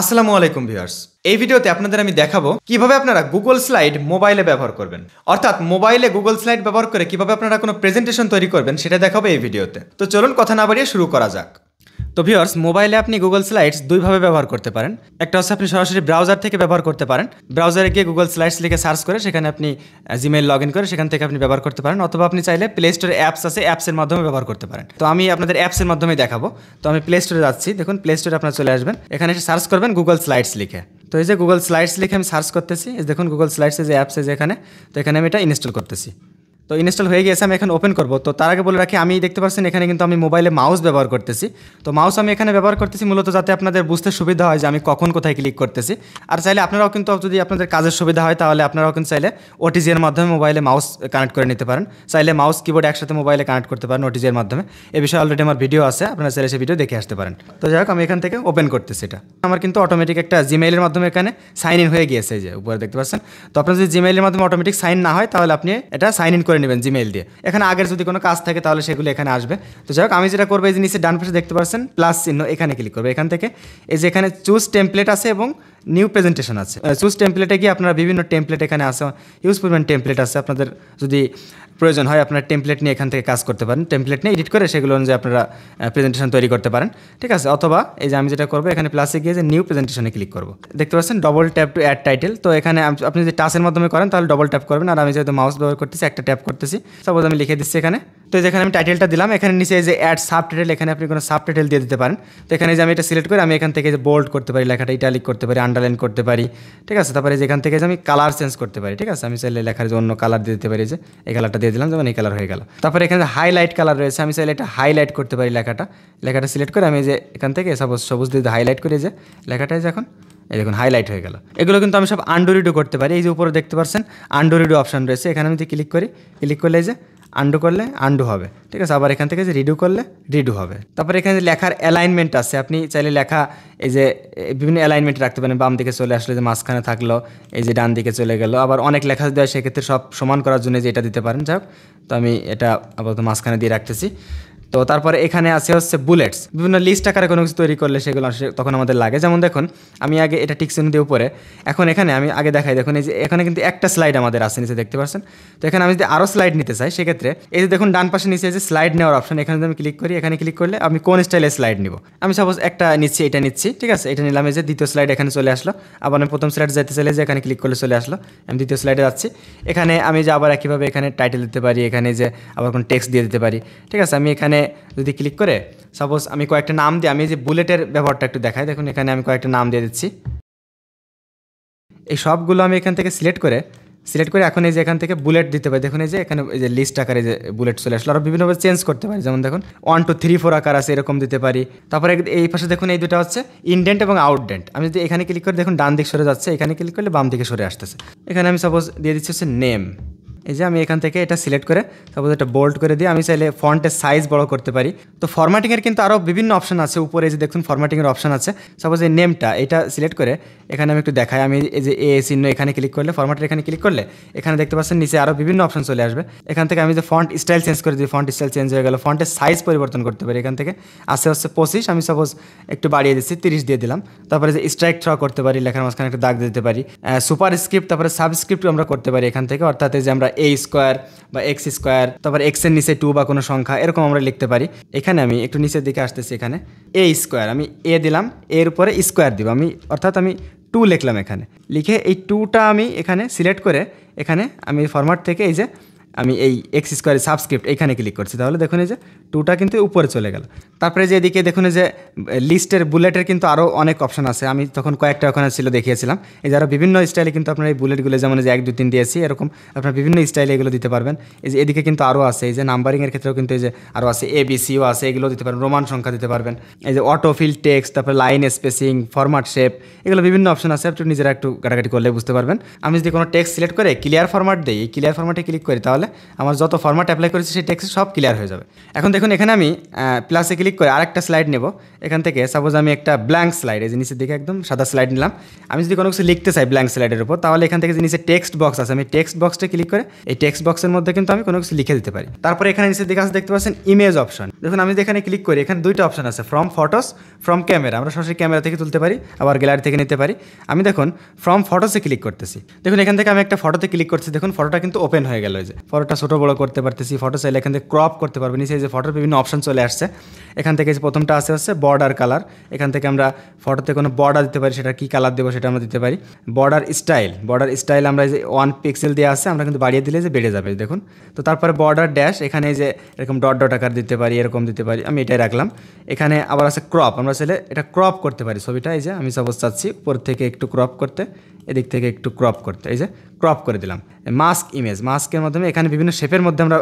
আসসালামু আলাইকুম ভিউয়ার্স। এই ভিডিওতে আপনাদের আমি দেখাবো কিভাবে আপনারা গুগল স্লাইড মোবাইলে ব্যবহার করবেন, অর্থাৎ মোবাইলে গুগল স্লাইড ব্যবহার করে কিভাবে আপনারা কোনো প্রেজেন্টেশন তৈরি করবেন সেটা দেখাবো এই ভিডিওতে। তো চলুন কথা না বাড়িয়ে শুরু করা যাক। তো ভিউয়ার্স, মোবাইলে আপনি গুগল স্লাইডস দুইভাবে ব্যবহার করতে পারেন। একটা হচ্ছে আপনি সরাসরি ব্রাউজার থেকে ব্যবহার করতে পারেন। ব্রাউজারে গিয়ে গুগল স্লাইডস লিখে সার্চ করে সেখানে আপনি জিমেইল লগ ইন করে সেখান থেকে আপনি ব্যবহার করতে পারেন, অথবা আপনি চাইলে প্লে স্টোরে অ্যাপস আছে, অ্যাপসের মাধ্যমে ব্যবহার করতে পারেন। তো আমি আপনাদের অ্যাপসের মাধ্যমে দেখাবো। তো আমি প্লে স্টোরে যাচ্ছি। দেখুন, প্লে স্টোরে আপনারা চলে আসবেন, এখানে এসে সার্চ করবেন গুগল স্লাইডস লিখে। তো এই যে গুগল স্লাইডস লিখে আমি সার্চ করতেছি, দেখুন গুগল স্লাইডসের যে অ্যাপস আছে এখানে, তো এখানে আমি এটা ইনস্টল করতেছি। তো ইনস্টল হয়ে গিয়েছে, আমি এখন ওপেন করব। তো তার আগে বলে রাখি, আমি দেখতে পাচ্ছেন এখানে কিন্তু আমি মোবাইলে মাউস ব্যবহার করতেছি। তো মাউস আমি এখানে ব্যবহার করতেছি মূলত যাতে আপনাদের বুঝতে সুবিধা হয় যে আমি কখন কোথায় ক্লিক করতেছি। আর চাইলে আপনারাও কিন্তু, যদি আপনাদের কাজের সুবিধা হয় তাহলে আপনারাও কিন্তু চাইলে ওটিজি এর মাধ্যমে মোবাইলে মাউস কানেক্ট করে নিতে পারেন। চাইলে মাউস কিবোর্ড একসাথে মোবাইলে কানেক্ট করতে পারেন ওটিজি এর মাধ্যমে। এই বিষয়ে অলরেডি আমার ভিডিও আছে, আপনারা চাইলে সেই ভিডিও দেখে আসতে পারেন। তো যাই হোক, আমি এখান থেকে ওপেন করতেছি। এটা আমার কিন্তু অটোমেটিক একটা জিমেইলের মাধ্যমে এখানে সাইন ইন হয়ে গিয়েছে, এই যে উপরে দেখতে পাচ্ছেন। তো আপনার যদি জিমেইলের মাধ্যমে অটোমেটিক সাইন না হয় তাহলে আপনি এটা সাইন ইন করে নেবেন জিমেইল দিয়ে। এখানে আগের যদি কোনো কাজ থাকে তাহলে সেগুলো এখানে আসবে। তো যাই হোক, আমি যেটা করবো, এই যে নিচে ডান পাশে দেখতে পাচ্ছেন প্লাস চিহ্ন, এখানে ক্লিক করবো। এখান থেকে এই যে এখানে চুজ টেমপ্লেট আছে এবং নিউ প্রেজেন্টেশন আছে। চুজ টেমপ্লেটে গিয়ে আপনারা বিভিন্ন টেমপ্লেট এখানে আছে, ইউজ করবেন টেমপ্লেট আছে। আপনাদের যদি প্রয়োজন হয় আপনারা টেমপ্লেট নিয়ে এখান থেকে কাজ করতে পারেন, টেমপ্লেট নিয়ে এডিট করে সেগুলো অনুযায়ী আপনারা প্রেজেন্টেশন তৈরি করতে পারেন, ঠিক আছে। অথবা এই যে আমি যেটা করবো, এখানে প্লাসে গিয়ে যে নিউ প্রেজেন্টেশনে ক্লিক করবো। দেখতে পাচ্ছেন double tap to add title. তো এখানে আপনি যদি টাচের মাধ্যমে করেন তাহলে ডবল ট্যাপ করবেন, আর আমি যেহেতু মাউস ব্যবহার করতেছি একটা ট্যাপ করতেছি। সাপোজ আমি লিখে দিচ্ছি এখানে। তো যেখানে আমি টাইটেলটা দিলাম, এখানে নিচে এই যে অ্যাড সাব টাইটেল, এখানে আপনি কোনো সাব টাইটেল দিয়ে দিতে পারেন। তো এখানে যে আমি এটা সিলেক্ট করে আমি এখান থেকে যে বোল্ড করতে পারি, লেখাটা ইটালিক করতে পারি, আন্ডারলাইন করতে পারি, ঠিক আছে। তারপরে যেখান থেকে যে আমি কালার চেঞ্জ করতে পারি, ঠিক আছে। আমি চাইলে লেখার যে অন্য কালার দিয়ে দিতে পারি, যে এই কালারটা দিয়ে দিলাম, যেমন এই কালার হয়ে গেল। তারপরে এখানে হাইলাইট কালার রয়েছে, আমি চাইলে এটা হাইলাইট করতে পারি লেখাটা সিলেক্ট করে আমি যে এখান থেকে সাপোজ সবুজ দিয়ে হাইলাইট করি, যে লেখাটাই যে এখন এই দেখুন হাইলাইট হয়ে গেল। এগুলো কিন্তু আমি সব আন্ডু রিডু করতে পারি। এই যে উপরে দেখতে পাচ্ছেন আন্ডু রিডু অপশন রয়েছে, এখানে আমি যদি ক্লিক করলে এই যে আন্ডু করলে আন্ডু হবে, ঠিক আছে। আবার এখান থেকে যে রিডু করলে রিডু হবে। তারপরে এখানে লেখার অ্যালাইনমেন্ট আছে, আপনি চাইলে লেখা এই যে বিভিন্ন অ্যালাইনমেন্ট রাখতে পারেন। বাম দিকে চলে আসলে যে মাঝখানে থাকলো, এই যে ডান দিকে চলে গেল। আবার অনেক লেখা দেওয়া, সেক্ষেত্রে সব সমান করার জন্য যে এটা দিতে পারেন। যাক, তো আমি এটা আপাতত মাঝখানে দিয়ে রাখতেছি। তো তারপরে এখানে আছে হচ্ছে বুলেটস, বিভিন্ন লিস্ট আকারে কোনো কিছু তৈরি করলে সেগুলো তখন আমাদের লাগে। যেমন দেখুন, আমি আগে এটা টিক চিহ্ন দিয়ে উপরে, এখন এখানে আমি আগে দেখাই। দেখুন এই যে এখানে কিন্তু একটা স্লাইড আমাদের আছে নিচে, দেখতে পাচ্ছেন। তো এখানে আমি যদি আরও স্লাইড নিতে চাই, সেক্ষেত্রে এই যে দেখুন ডান পাশে নিচে যে স্লাইড নেওয়ার অপশন, এখানে যদি আমি ক্লিক করি, এখানে ক্লিক করলে আমি কোন স্টাইলে স্লাইড নিব, আমি সাপোজ একটা নিচ্ছি, এটা নিচ্ছি, ঠিক আছে। এটা নিলাম, এই যে দ্বিতীয় স্লাইড এখানে চলে আসলো। আবার আমি প্রথম স্লাইড যেতে চাইলে যে এখানে ক্লিক করলে চলে আসলো, আমি দ্বিতীয় স্লাইডে যাচ্ছি। এখানে আমি যে আবার একইভাবে এখানে টাইটেল দিতে পারি, এখানে যে আবার কোনো টেক্সট দিয়ে দিতে পারি, ঠিক আছে। আমি এখানে যদি ক্লিক করে সাপোজ আমি কয়েকটা নাম দিই, আমি যে বুলেটের ব্যবহারটা একটু দেখাই। দেখুন এখানে আমি কয়েকটা নাম দিয়ে দিচ্ছি। এই সবগুলো আমি এখান থেকে সিলেক্ট করে এখন এই যে এখান থেকে বুলেট দিতে পারি। দেখুন এই যে এখানে এই যে লিস্ট আকারে যে বুলেট চলে আসলো। আরও বিভিন্নভাবে চেঞ্জ করতে পারি, যেমন দেখুন 1 2 3 4 আকার আছে, এরকম দিতে পারি। তারপরে এই পাশে দেখুন এই দুটো হচ্ছে ইনডেন্ট এবং আউটডেন্ট। আমি যদি এখানে ক্লিক করে দেখুন ডান দিক সরে যাচ্ছে, এখানে ক্লিক করলে বাম দিকে সরে আসতেছে। এখানে আমি সাপোজ দিয়ে দিচ্ছি হচ্ছে নেম। এই যে আমি এখান থেকে এটা সিলেক্ট করে সাপোজ এটা বোল্ড করে দিয়ে আমি চাইলে ফন্টের সাইজ বড় করতে পারি। তো ফরম্যাটিংয়ের কিন্তু আরও বিভিন্ন অপশন আছে উপরে, এই যে দেখুন ফরম্যাটিংয়ের অপশন আছে। সাপোজ এই নেমটা এটা সিলেক্ট করে এখানে আমি একটু দেখাই। আমি এই যে এ চিহ্ন এখানে ক্লিক করলে, ফরম্যাটের এখানে ক্লিক করলে এখানে দেখতে পাচ্ছেন নিচে আরও বিভিন্ন অপশন চলে আসবে। এখান থেকে আমি যে ফন্ট স্টাইল চেঞ্জ করে দিই, ফন্ট স্টাইল চেঞ্জ হয়ে গেল। ফন্টের সাইজ পরিবর্তন করতে পারি, এখান থেকে আসে হচ্ছে 25, আমি সাপোজ একটু বাড়িয়ে দিচ্ছি, 30 দিয়ে দিলাম। তারপরে যে স্ট্রাইক থ্র করতে পারি, লেখার মাঝখানে একটা দাগ দিতে পারি। সুপার স্ক্রিপ্ট, তারপরে সাবস্ক্রিপ্ট আমরা করতে পারি এখান থেকে, অর্থাৎ যে আমরা এ স্কোয়ার বা এক্স স্কোয়ার, তারপর এক্সের নিচে 2 বা কোনো সংখ্যা এরকম আমরা লিখতে পারি। এখানে আমি একটু নিচের দিকে আসতেছি, এখানে এ স্কোয়ার, আমি এ দিলাম, এর উপরে স্কোয়ার দিব আমি, অর্থাৎ আমি 2 লিখলাম। এখানে লিখে এই 2টা আমি এখানে সিলেক্ট করে এখানে আমি ফরম্যাট থেকে এই যে আমি এই এক্স স্কোয়ার সাবস্ক্রিপ্ট এখানে ক্লিক করছি, তাহলে দেখুন এই যে 2টা কিন্তু উপরে চলে গেল। তারপরে যে এদিকে দেখুন যে লিস্টের বুলেটের কিন্তু আরও অনেক অপশন আছে, আমি তখন কয়েকটা ওখানে ছিল দেখিয়েছিলাম। এই যারা বিভিন্ন স্টাইলে কিন্তু আপনার এই বুলেটগুলো, যেমন যে 1 2 3 দিয়েছি, এরকম আপনার বিভিন্ন স্টাইলে এগুলো দিতে পারবেন। এই যে এদিকে কিন্তু আরও আছে, এই যে নাম্বারিংয়ের ক্ষেত্রেও কিন্তু এই যে আরও আছে, ABCও আছে, এগুলো দিতে পারবেন, রোমান সংখ্যা দিতে পারবেন। এই যে অটো ফিল টেক্সট, তারপরে লাইন স্পেসিং, ফরম্যাট শেপ, এগুলো বিভিন্ন অপশন আছে, আপনি নিজেরা একটু কাটাকাটি করলে বুঝতে পারবেন। আমি যদি কোনো টেক্সট সিলেক্ট করে ক্লিয়ার ফরম্যাট দিই, এই ক্লিয়ার ফরম্যাটে ক্লিক করি, তাহলে গেলে আমার যত ফরম্যাট অ্যাপ্লাই করেছি সেই টেক্সট সব ক্লিয়ার হয়ে যাবে। এখন দেখুন এখানে আমি প্লাসে ক্লিক করে আরেকটা স্লাইড নেব। এখান থেকে সাপোজ আমি একটা ব্ল্যাঙ্ক স্লাইড, এই যে নিচের দিকে একদম সাদা স্লাইড নিলাম। আমি যদি কোনো কিছু লিখতে চাই ব্ল্যাঙ্ক স্লাইডের উপর, তাহলে এখান থেকে যে নিচে টেক্সট বক্স আছে, আমি টেক্সট বক্সটা ক্লিক করে এই টেক্সট বক্সের মধ্যে কিন্তু আমি কোনো কিছু লিখে দিতে পারি। তারপরে এখানে নিচের দিকে আছে দেখতে পাচ্ছেন ইমেজ অপশন। দেখুন আমি যেখানে ক্লিক করি এখানে দুইটা অপশন আছে, ফ্রম ফটোস, ফ্রম ক্যামেরা। আমরা সরাসরি ক্যামেরা থেকে তুলতে পারি, আবার গ্যালারি থেকে নিতে পারি। আমি দেখুন ফ্রম ফটোসে ক্লিক করতেছি। দেখুন এখান থেকে আমি একটা ফটোতে ক্লিক করছি, দেখুন ফটোটা কিন্তু ওপেন হয়ে গেল। যে ফটোটা ছোটো বড়ো করতে পারতেছি, ফটো চাইলে এখান থেকে ক্রপ করতে পারবো। নিচে যে ফটোর বিভিন্ন অপশন চলে আসছে। এখান থেকে যে প্রথমটা আছে হচ্ছে বর্ডার কালার। এখান থেকে আমরা ফটোতে কোনো বর্ডার দিতে পারি, সেটা কী কালার দেবো সেটা আমরা দিতে পারি। বর্ডার স্টাইল আমরা যে 1 পিক্সেল দিয়ে আছে, আমরা কিন্তু বাড়িয়ে দিলে যে বেড়ে যাবে দেখুন। তো তারপরে বর্ডার ড্যাশ, এখানে যে এরকম ডট ডট আকার দিতে পারি, এরকম দিতে পারি, আমি এটাই রাখলাম। এখানে আবার আছে ক্রপ, আমরা চাইলে এটা ক্রপ করতে পারি ছবিটা। এই যে আমি সাপোজ চাচ্ছি উপর থেকে একটু ক্রপ করতে, এদিক থেকে একটু ক্রপ করতে, এই যে ক্রপ করে দিলাম। মাস্ক ইমেজ, মাস্কের মাধ্যমে এখানে বিভিন্ন শেপের মধ্যে আমরা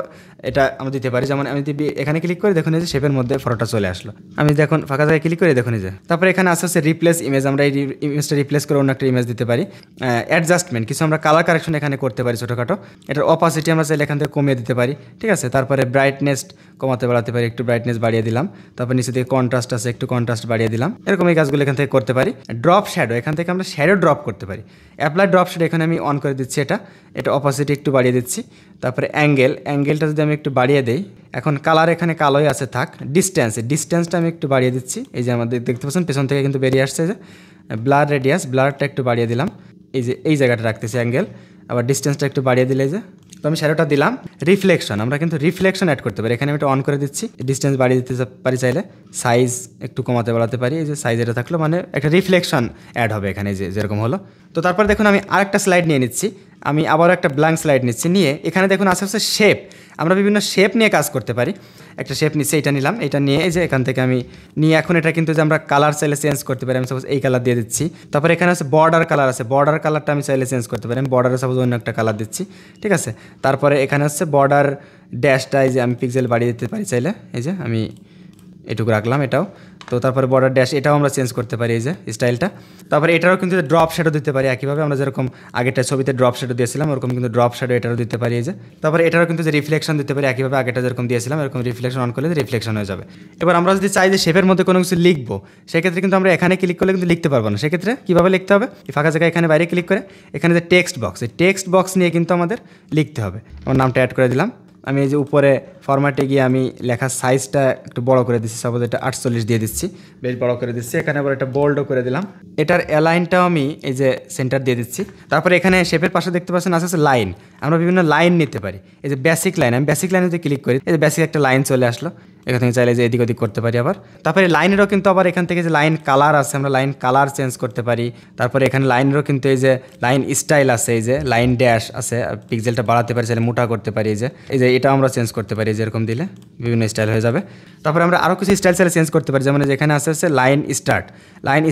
দিতে পারি। যেমন আমি যদি এখানে ক্লিক করি দেখুন এই যে শেপের মধ্যে ফটোটা চলে আসলো। আমি দেখুন ফাঁকা জায়গায় ক্লিক করে দেখুন এই যে। তারপরে এখানে আসছে রিপ্লেস ইমেজ, আমরা এই ইমেজটা রিপ্লেস করে অন্য একটা ইমেজ দিতে পারি। অ্যাডজাস্টমেন্ট, কিছু আমরা কালার কারেকশন এখানে করতে পারি ছোটোখাটো। এটার অপাসিটি আমরা চাইলে এখান থেকে কমিয়ে দিতে পারি, ঠিক আছে। তারপরে ব্রাইটনেস কমাতে বাড়াতে পারি, একটু ব্রাইটনেস বাড়িয়ে দিলাম। তারপর নিচে থেকে কন্ট্রাস্ট আছে, একটু কন্ট্রাস্ট বাড়িয়ে দিলাম। এরকম এই কাজগুলো এখান থেকে করতে পারি। ড্রপ শ্যাডো, এখান থেকে আমরা শ্যাডো ড্রপ করতে পারি। অ্যাপ্লাই ড্রপ শ্যাডো এখানে আমি অন করে দিচ্ছি, এটা অপোজিট একটু বাড়িয়ে দিচ্ছি। তারপরে অ্যাঙ্গেলটা যদি আমি একটু বাড়িয়ে দিই, এখন কালার এখানে কালোই আছে থাক। ডিস্টেন্সটা আমি একটু বাড়িয়ে দিচ্ছি। এই যে আমাদের দেখতে পাচ্ছেন পেছন থেকে কিন্তু বেরিয়ে আসছে যে ব্লার রেডিয়াস, ব্লারটা একটু বাড়িয়ে দিলাম। এই যে এই জায়গাটা রাখতেছি অ্যাঙ্গেল, আবার ডিস্টেন্সটা একটু বাড়িয়ে দিলে যে। তো আমি শ্যাডোটা দিলাম। রিফ্লেকশন, আমরা কিন্তু রিফ্লেকশন অ্যাড করতে পারি। এখানে আমি এটা অন করে দিচ্ছি। ডিস্টেন্স বাড়িয়ে দিতে পারি, চাইলে সাইজ একটু কমাতে বাড়াতে পারি। এই যে সাইজ এটা থাকলো, মানে একটা রিফ্লেকশন অ্যাড হবে এখানে, যে যেরকম হলো। তো তারপর দেখুন আমি আরেকটা স্লাইড নিয়ে নিচ্ছি। আমি আবারও একটা ব্ল্যাঙ্ক স্লাইড নিচ্ছি, নিয়ে এখানে দেখুন আশেপাশে শেপ, আমরা বিভিন্ন শেপ নিয়ে কাজ করতে পারি। একটা শেপ নিচ্ছি, এটা নিলাম, এটা নিয়ে এই যে এখান থেকে আমি নিয়ে এখন এটা কিন্তু যে আমরা কালার চাইলে চেঞ্জ করতে পারি। আমি সাপোজ এই কালার দিয়ে দিচ্ছি। তারপরে এখানে আছে বর্ডার কালার আছে, বর্ডার কালারটা আমি চাইলে চেঞ্জ করতে পারি। আমি বর্ডারে সাপোজ অন্য একটা কালার দিচ্ছি, ঠিক আছে। তারপরে এখানে হচ্ছে বর্ডার ড্যাশটা, এই যে আমি পিক্সেল বাড়িয়ে দিতে পারি চাইলে, এই যে আমি এটুকু রাখলাম এটাও। তো তারপরে বর্ডার ড্যাশ এটাও আমরা চেঞ্জ করতে পারি, এই যে স্টাইলটা। তারপরে এটারও কিন্তু ড্রপ শ্যাডো দিতে পারি একইভাবে, আমরা যেরকম আগেরটা ছবিতে ড্রপ শ্যাডো দিয়েছিলাম ওরকম কিন্তু ড্রপ শ্যাডো এটারও দিতে পারি, এই যে। তারপরে এটারও কিন্তু যে রিফ্লেকশন দিতে পারি একইভাবে, আগেটা যেরকম দিয়েছিলাম এরকম রিফ্লেকশন অন করলে রিফ্লেকশন হয়ে যাবে। এবার আমরা যদি চাই যে শেপের মধ্যে কোনো কিছু লিখবো, সেক্ষেত্রে কিন্তু আমরা এখানে ক্লিক করলে কিন্তু লিখতে পারবো না। সেক্ষেত্রে কীভাবে লিখতে হবে, এই ফাঁকা জায়গায় এখানে বাইরে ক্লিক করে এখানে যে টেক্সট বক্স, এই টেক্সট বক্স নিয়ে কিন্তু আমাদের লিখতে হবে। আমার নামটা অ্যাড করে দিলাম। আমি এই যে উপরে ফরম্যাটে গিয়ে আমি লেখার সাইজটা একটু বড় করে দিচ্ছি, সাপোজ এটা 48 দিয়ে দিচ্ছি, বেশ বড় করে দিচ্ছি। এখানে আবার একটা বোল্ডও করে দিলাম। এটার অ্যালাইনটাও আমি এই যে সেন্টার দিয়ে দিচ্ছি। তারপরে এখানে শেপের পাশে দেখতে পাচ্ছেন আছে লাইন, আমরা বিভিন্ন লাইন নিতে পারি। এই যে বেসিক লাইন, আমি বেসিক লাইনে যদি ক্লিক করি এই যে বেসিক একটা লাইন চলে আসলো। এখান থেকে চাইলে যে এদিক ওদিক করতে পারি আবার। তারপরে লাইনেরও কিন্তু আবার এখান থেকে যে লাইন কালার আছে, আমরা লাইন কালার চেঞ্জ করতে পারি। তারপরে এখানে লাইনেরও কিন্তু এই যে লাইন স্টাইল আছে, এই যে লাইন ড্যাশ আছে, পিক্সেলটা বাড়াতে পারি, চাইলে মোটা করতে পারি। এই যে এটা আমরা চেঞ্জ করতে পারি, যেরকম দিলে বিভিন্ন স্টাইল হয়ে যাবে। তারপরে আমরা আরও কিছু স্টাইল চাইলে চেঞ্জ করতে পারি, যেমন যেখানে আছে হচ্ছে লাইন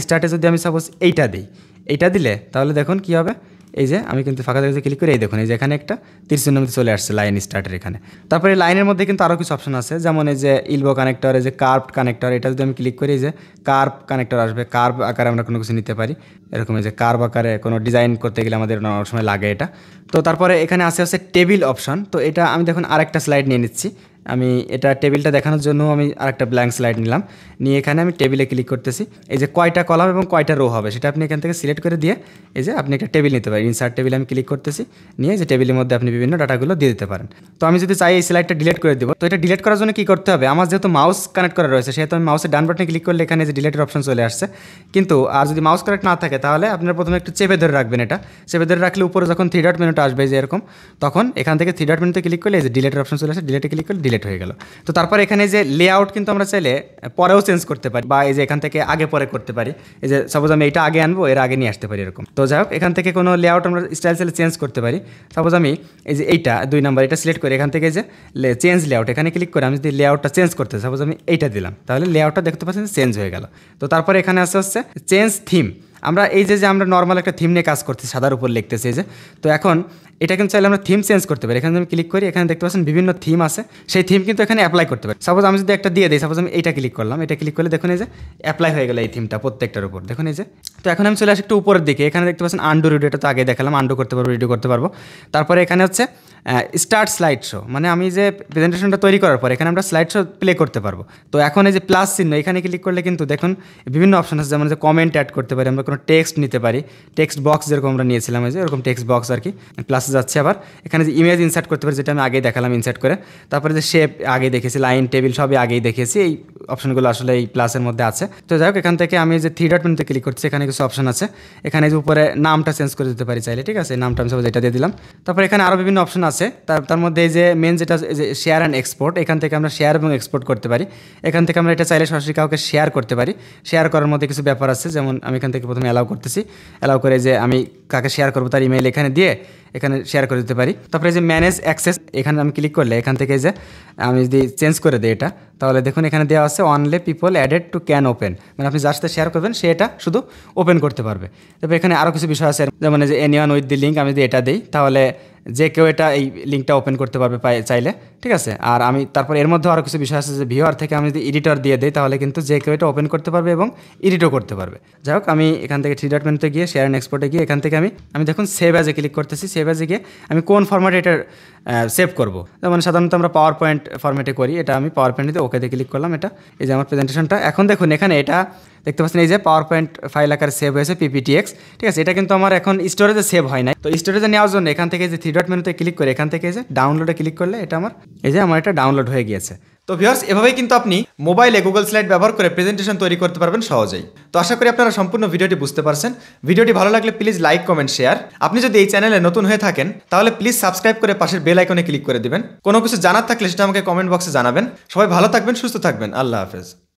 স্টার্টে যদি আমি সাপোজ এইটা দিই, এইটা দিলে তাহলে দেখুন কী হবে। এই যে আমি কিন্তু ফাঁকা জায়গায় ক্লিক করে এই দেখুন এই যে এখানে একটা তীরচিহ্ন মধ্যে চলে আসছে লাইন স্টার্টের এখানে। তারপরে লাইনের মধ্যে কিন্তু আরও কিছু অপশন আছে, যেমন এই যে ইলবো কানেক্টর, এই যে কার্ভ কানেক্টর, এটা যদি আমি ক্লিক করি এই যে কার্ভ কানেক্টর আসবে। কার্ভ আকারে আমরা কোনো কিছু নিতে পারি, এরকম এই যে কার্ভ আকারে কোনো ডিজাইন করতে গেলে আমাদের অনেক সময় লাগে এটা। তো তারপরে এখানে আছে টেবিল অপশন। তো এটা আমি দেখুন আরেকটা স্লাইড নিয়ে নিচ্ছি। আমি এটা টেবিলটা দেখানোর জন্য আমি আরেকটা ব্ল্যাঙ্ক স্লাইড নিলাম, নিয়ে এখানে আমি টেবিলে ক্লিক করতেছি। এই যে কয়টা কলাম এবং কয়টা রো হবে সেটা আপনি এখান থেকে সিলেক্ট করে দিয়ে এই যে আপনি একটা টেবিল নিতে পারেন। ইনসার্ট টেবিলে আমি ক্লিক করতেছি, নিয়ে যে টেবিলের মধ্যে আপনি বিভিন্ন ডাটাগুলো দিয়ে দিতে পারেন। তো আমি যদি চাই এই স্লাইডটা ডিলিট করে দেবো, তো এটা ডিলিট করার জন্য কী করতে হবে, আমার যেহেতু মাউস কানেক্ট করা রয়েছে সেহেতু আমি মাউসের ডান বাটনে ক্লিক করলে এখানে যে ডিলিটের অপশন চলে আসছে। কিন্তু আর যদি মাউস কানেক্ট না থাকে তাহলে আপনারা প্রথমে একটু চেপে ধরে রাখবেন। এটা চেপে ধরে রাখলে উপরে যখন 3 ডট মেনুটা আসবে যে এরকম, তখন এখান থেকে 3 ডট মেনুতে ক্লিক করলে এই যে ডিলিটের অপশন চলে আসে, ডিলিটে ক্লিক করলে ডিলিট হয়ে গেল। তো তারপর এখানে যে লেআউট কিন্তু আমরা চাইলে পরেও চেঞ্জ করতে পারি, বা এই যে এখান থেকে আগে পরে করতে পারি। এই যে সাপোজ আমি এটা আগে আনবো, এর আগে নিয়ে আসতে পারি এরকম। তো যাই হোক, এখান থেকে কোনো লেআউট আমরা স্টাইল চাইলে চেঞ্জ করতে পারি। সাপোজ আমি এই যে এইটা 2 নাম্বার এটা সিলেক্ট করি, এখান থেকে যে চেঞ্জ লেআউট এখানে ক্লিক করে আমি যদি লেআউটটা চেঞ্জ করতে, সাপোজ আমি এইটা দিলাম, তাহলে লেআউটটা দেখতে পাচ্ছেন চেঞ্জ হয়ে গেল। তো তারপরে এখানে হচ্ছে চেঞ্জ থিম। আমরা এই যে আমরা নর্মাল একটা থিম নিয়ে কাজ করতেছি, সাদার উপর লিখতেছি এই যে। তো এখন এটা কিন্তু চাইলে আমরা থিম চেঞ্জ করতে পারি। এখানে আমি ক্লিক করি, এখানে দেখতে পাচ্ছেন বিভিন্ন থিম আছে, সেই থিম কিন্তু এখানে অ্যাপ্লাই করতে পারি। সাপোজ আমি যদি একটা দিয়ে দিই, সাপোজ আমি এইটা ক্লিক করলাম, এটা ক্লিক করলে দেখুন এই যে অ্যাপ্লাই হয়ে গেল এই থিমটা প্রত্যেকটার উপর, দেখুন এই যে। তো এখন আমি চলে আসি একটু উপরের দিকে, এখানে দেখতে পাচ্ছেন আন্ডু রিডু, এটা তো আগে দেখালাম, আন্ডু করতে পারবো, রিডু করতে পারবো। তারপরে এখানে হচ্ছে স্টার্ট স্লাইড শো, মানে আমি যে প্রেজেন্টেশনটা তৈরি করার পর এখানে আমরা স্লাইড শো প্লে করতে পারবো। তো এখন এই যে প্লাস চিহ্ন এখানে ক্লিক করলে কিন্তু দেখুন বিভিন্ন অপশন আছে, যেমন যে কমেন্ট অ্যাড করতে পারি, আমরা কোনো টেক্সট নিতে পারি, টেক্সট বক্স যেরকম আমরা নিয়েছিলাম এই যে এরকম টেক্সট বক্স আর কি প্লাসে যাচ্ছে। আবার এখানে যে ইমেজ ইনসার্ট করতে পারি, যেটা আমি আগেই দেখালাম ইনসার্ট করে। তারপরে যে শেপ আগেই দেখেছি, লাইন টেবিল সবই আগেই দেখেছি, এই অপশনগুলো আসলে এই প্লাসের মধ্যে আছে। তো যাই হোক, এখান থেকে আমি যে থ্রি ডট মেনুতে ক্লিক করছি, এখানে কিছু অপশন আছে, এখানে যে উপরে নামটা চেঞ্জ করে দিতে পারি চাইলে, ঠিক আছে, নামটা আমি সব এটা দিয়ে দিলাম। তারপর এখানে আরও বিভিন্ন অপশন আছে, তার মধ্যে এই যে মেন যেটা যে শেয়ার অ্যান্ড এক্সপোর্ট, এখান থেকে আমরা শেয়ার এবং এক্সপোর্ট করতে পারি। এখান থেকে আমরা এটা চাইলে সরাসরি কাউকে শেয়ার করতে পারি। শেয়ার করার মধ্যে কিছু ব্যাপার আছে, যেমন আমি এখান থেকে প্রথমে অ্যালাউ করতেছি, অ্যালাউ করে যে আমি কাকে শেয়ার করবো তার ইমেইল এখানে দিয়ে এখানে শেয়ার করে দিতে পারি। তারপরে যে ম্যানেজ অ্যাক্সেস, এখানে আমি ক্লিক করলে এখান থেকে যে আমি যদি চেঞ্জ করে দিই এটা, তাহলে দেখুন এখানে দেওয়া আছে only people added to can open, মানে আপনি যার সাথে শেয়ার করবেন সে এটা শুধু ওপেন করতে পারবে। তারপর এখানে আরও কিছু বিষয় আছে, যেমন যে এনিওয়ান উইথ দি লিঙ্ক, আমি যদি এটা দিই তাহলে যে কেউ এটা এই লিঙ্কটা ওপেন করতে পারবে চাইলে, ঠিক আছে। আর আমি তারপর এর মধ্যে আরও কিছু বিষয় আছে, যে ভিউয়ার থেকে আমি যদি এডিটর দিয়ে দিই তাহলে কিন্তু যে কেউ এটা ওপেন করতে পারবে এবং এডিটও করতে পারবে। যাই হোক, আমি এখান থেকে থ্রি ডট মেনুতে গিয়ে শেয়ার অ্যান্ড এক্সপোর্টে গিয়ে এখান থেকে আমি দেখুন সেভ অ্যাজে ক্লিক করতেছি। সেভ অ্যাজে গিয়ে আমি কোন ফরম্যাটে এটা সেভ করবো, যেমন সাধারণত আমরা পাওয়ার পয়েন্ট ফরম্যাটে করি, এটা আমি পাওয়ার পয়েন্টে ওকেতে ক্লিক করলাম। এটা এই যে আমার প্রেজেন্টেশনটা, এখন দেখুন এখানে এটা দেখতে পাচ্ছেন এই যে পাওয়ার পয়েন্ট ফাইল আকারে সেভ হয়েছে PPTX, ঠিক আছে। এটা কিন্তু আমার এখন স্টোরেজে সেভ হয় নাই। তো স্টোরেজে নেওয়ার জন্য এখান থেকে যে থ্রি ডট মেনুতে ক্লিক করে এখান থেকে এই যে ডাউনলোডে ক্লিক করলে এটা আমার এটা ডাউনলোড হয়ে গিয়েছে। তো ভিউয়ার্স, এভাবেই কিন্তু আপনি মোবাইলে গুগল স্লাইড ব্যবহার করে প্রেজেন্টেশন তৈরি করতে পারবেন সহজেই। তো আশা করি আপনারা সম্পূর্ণ ভিডিওটি বুঝতে পারছেন। ভিডিওটি ভালো লাগলে প্লিজ লাইক, কমেন্ট, শেয়ার। আপনি যদি এই চ্যানেলে নতুন হয়ে থাকেন তাহলে প্লিজ সাবস্ক্রাইব করে পাশের বেল আইকনে ক্লিক করে দিবেন। কোনো কিছু জানার থাকলে সেটা আমাকে কমেন্ট বক্সে জানাবেন। সবাই ভালো থাকবেন, সুস্থ থাকবেন। আল্লাহ হাফেজ।